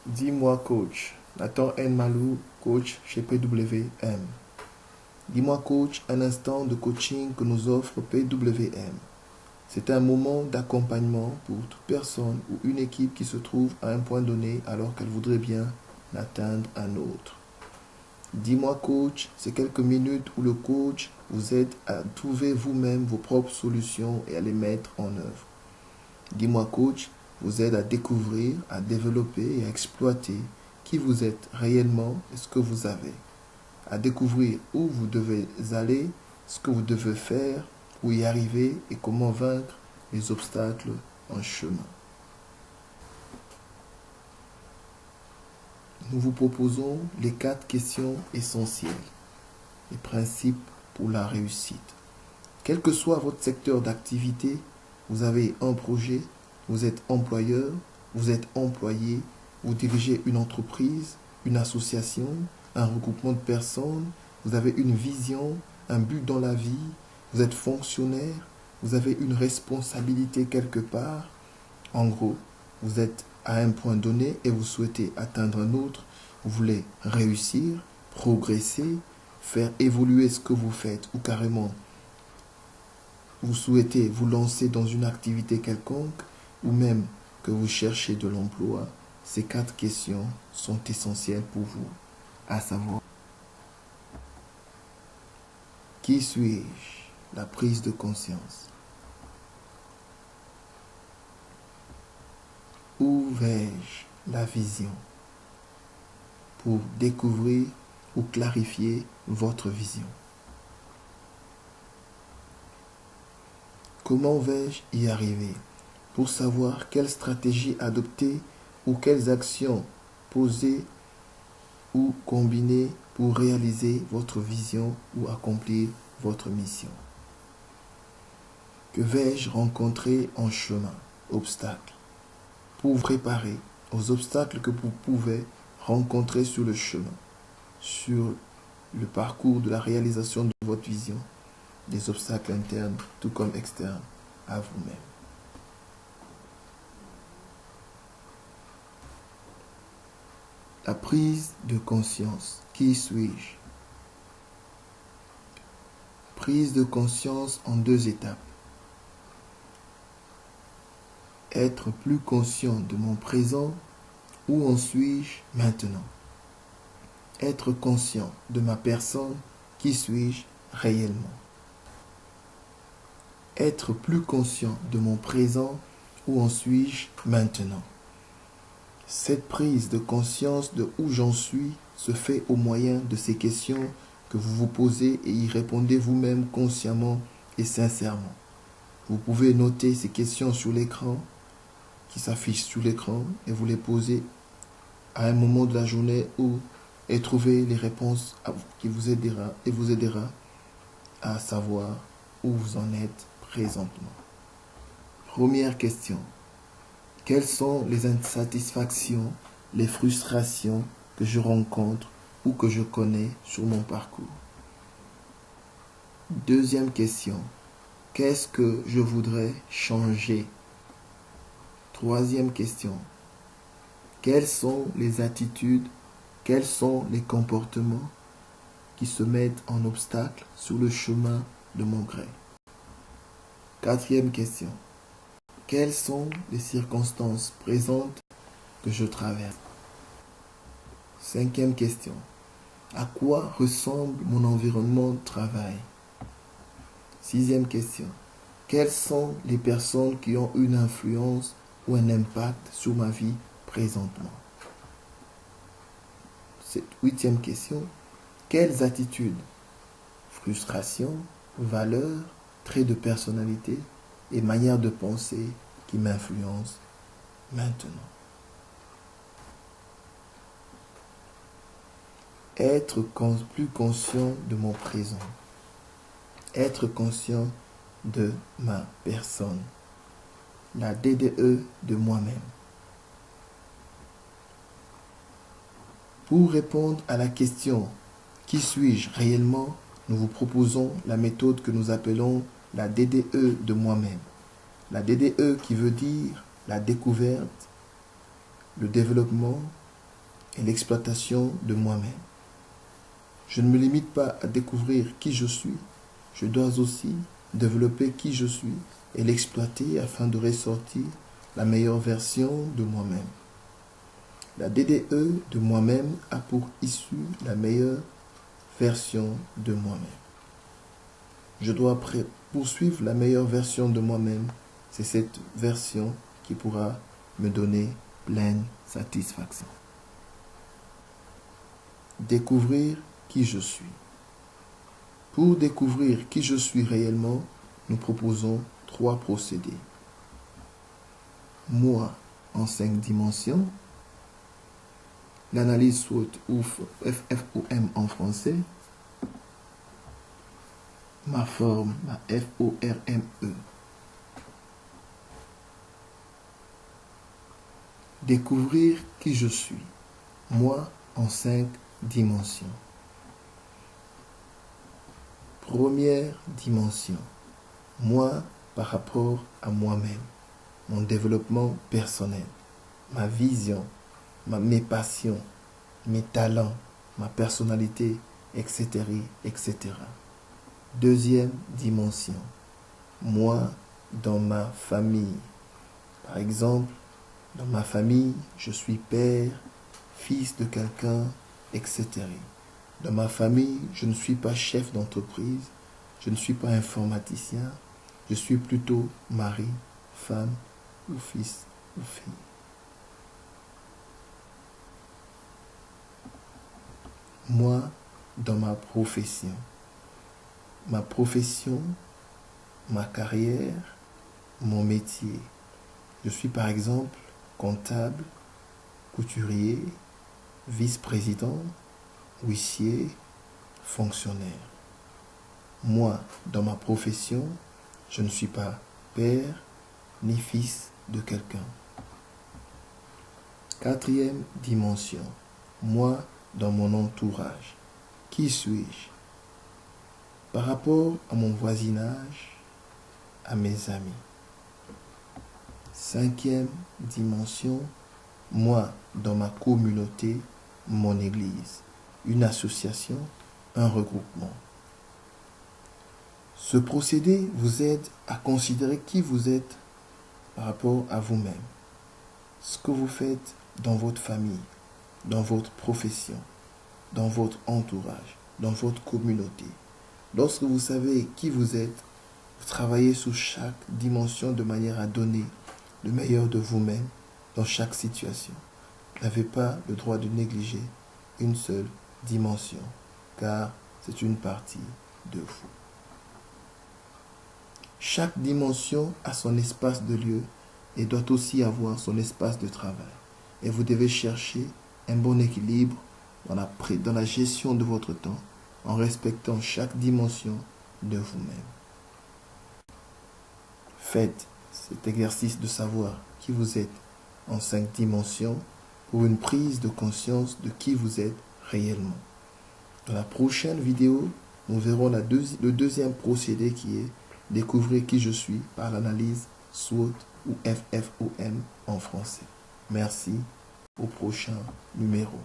Dis-moi coach, Nathan N. Malou, coach chez PWM. Dis-moi coach, un instant de coaching que nous offre PWM. C'est un moment d'accompagnement pour toute personne ou une équipe qui se trouve à un point donné alors qu'elle voudrait bien atteindre un autre. Dis-moi coach, c'est quelques minutes où le coach vous aide à trouver vous-même vos propres solutions et à les mettre en œuvre. Dis-moi coach vous aide à découvrir, à développer et à exploiter qui vous êtes réellement et ce que vous avez. À découvrir où vous devez aller, ce que vous devez faire pour y arriver et comment vaincre les obstacles en chemin. Nous vous proposons les 4 questions essentielles, les principes pour la réussite. Quel que soit votre secteur d'activité, vous avez un projet, vous êtes employeur, vous êtes employé, vous dirigez une entreprise, une association, un regroupement de personnes, vous avez une vision, un but dans la vie, vous êtes fonctionnaire, vous avez une responsabilité quelque part. En gros, vous êtes à un point donné et vous souhaitez atteindre un autre, vous voulez réussir, progresser, faire évoluer ce que vous faites ou carrément vous souhaitez vous lancer dans une activité quelconque ou même que vous cherchez de l'emploi, ces 4 questions sont essentielles pour vous, à savoir: qui suis-je? La prise de conscience. Où vais-je? La vision. Pour découvrir ou clarifier votre vision. Comment vais-je y arriver? Pour savoir quelle stratégie adopter ou quelles actions poser ou combiner pour réaliser votre vision ou accomplir votre mission. Que vais-je rencontrer en chemin? Obstacles. Pour vous préparer aux obstacles que vous pouvez rencontrer sur le chemin, sur le parcours de la réalisation de votre vision, des obstacles internes tout comme externes à vous-même. La prise de conscience. Qui suis-je? Prise de conscience en 2 étapes. Être plus conscient de mon présent. Où en suis-je maintenant? Être conscient de ma personne. Qui suis-je réellement? Être plus conscient de mon présent. Où en suis-je maintenant? Cette prise de conscience de où j'en suis se fait au moyen de ces questions que vous vous posez et y répondez vous-même consciemment et sincèrement. Vous pouvez noter ces questions sur l'écran, qui s'affichent sur l'écran, et vous les posez à un moment de la journée et trouver les réponses qui vous aidera à savoir où vous en êtes présentement. Première question. Quelles sont les insatisfactions, les frustrations que je rencontre ou que je connais sur mon parcours? Deuxième question. Qu'est-ce que je voudrais changer? Troisième question. Quelles sont les attitudes, quels sont les comportements qui se mettent en obstacle sur le chemin de mon gré? Quatrième question. Quelles sont les circonstances présentes que je traverse? Cinquième question. À quoi ressemble mon environnement de travail? Sixième question. Quelles sont les personnes qui ont une influence ou un impact sur ma vie présentement? Huitième question. Quelles attitudes, frustrations, valeurs, traits de personnalité et manières de penser qui m'influencent maintenant? Être plus conscient de mon présent. Être conscient de ma personne. La DDE de moi-même. Pour répondre à la question « Qui suis-je réellement ?», nous vous proposons la méthode que nous appelons la DDE de moi-même. La DDE qui veut dire la découverte, le développement, et l'exploitation de moi-même. Je ne me limite pas à découvrir qui je suis, je dois aussi développer qui je suis et l'exploiter afin de ressortir la meilleure version de moi-même. La DDE de moi-même a pour issue la meilleure version de moi-même. Je dois poursuivre la meilleure version de moi-même. C'est cette version qui pourra me donner pleine satisfaction. Découvrir qui je suis. Pour découvrir qui je suis réellement, nous proposons 3 procédés. Moi en 5 dimensions, l'analyse SWOT ou FFOM en français, ma forme, ma FORME. Découvrir qui je suis, moi en 5 dimensions. Première dimension, moi par rapport à moi-même, mon développement personnel, ma vision, mes passions, mes talents, ma personnalité, etc., etc. Deuxième dimension, moi dans ma famille. Par exemple, dans ma famille, je suis père, fils de quelqu'un, etc. Dans ma famille, je ne suis pas chef d'entreprise, je ne suis pas informaticien, je suis plutôt mari, femme ou fils ou fille. Moi, dans ma profession, ma carrière, mon métier. Je suis par exemple comptable, couturier, vice-président, huissier, fonctionnaire. Moi, dans ma profession, je ne suis pas père ni fils de quelqu'un. Quatrième dimension, moi dans mon entourage. Qui suis-je? Par rapport à mon voisinage, à mes amis. Cinquième dimension, moi dans ma communauté, mon église, une association, un regroupement. Ce procédé vous aide à considérer qui vous êtes par rapport à vous-même, ce que vous faites dans votre famille, dans votre profession, dans votre entourage, dans votre communauté. Lorsque vous savez qui vous êtes, vous travaillez sur chaque dimension de manière à donner le meilleur de vous-même dans chaque situation. Vous n'avez pas le droit de négliger une seule dimension, car c'est une partie de vous. Chaque dimension a son espace de lieu et doit aussi avoir son espace de travail. Et vous devez chercher un bon équilibre dans la gestion de votre temps en respectant chaque dimension de vous-même. Faites cet exercice de savoir qui vous êtes en 5 dimensions pour une prise de conscience de qui vous êtes réellement. Dans la prochaine vidéo, nous verrons le deuxième procédé qui est découvrir qui je suis par l'analyse SWOT ou FFOM en français. Merci, au prochain numéro.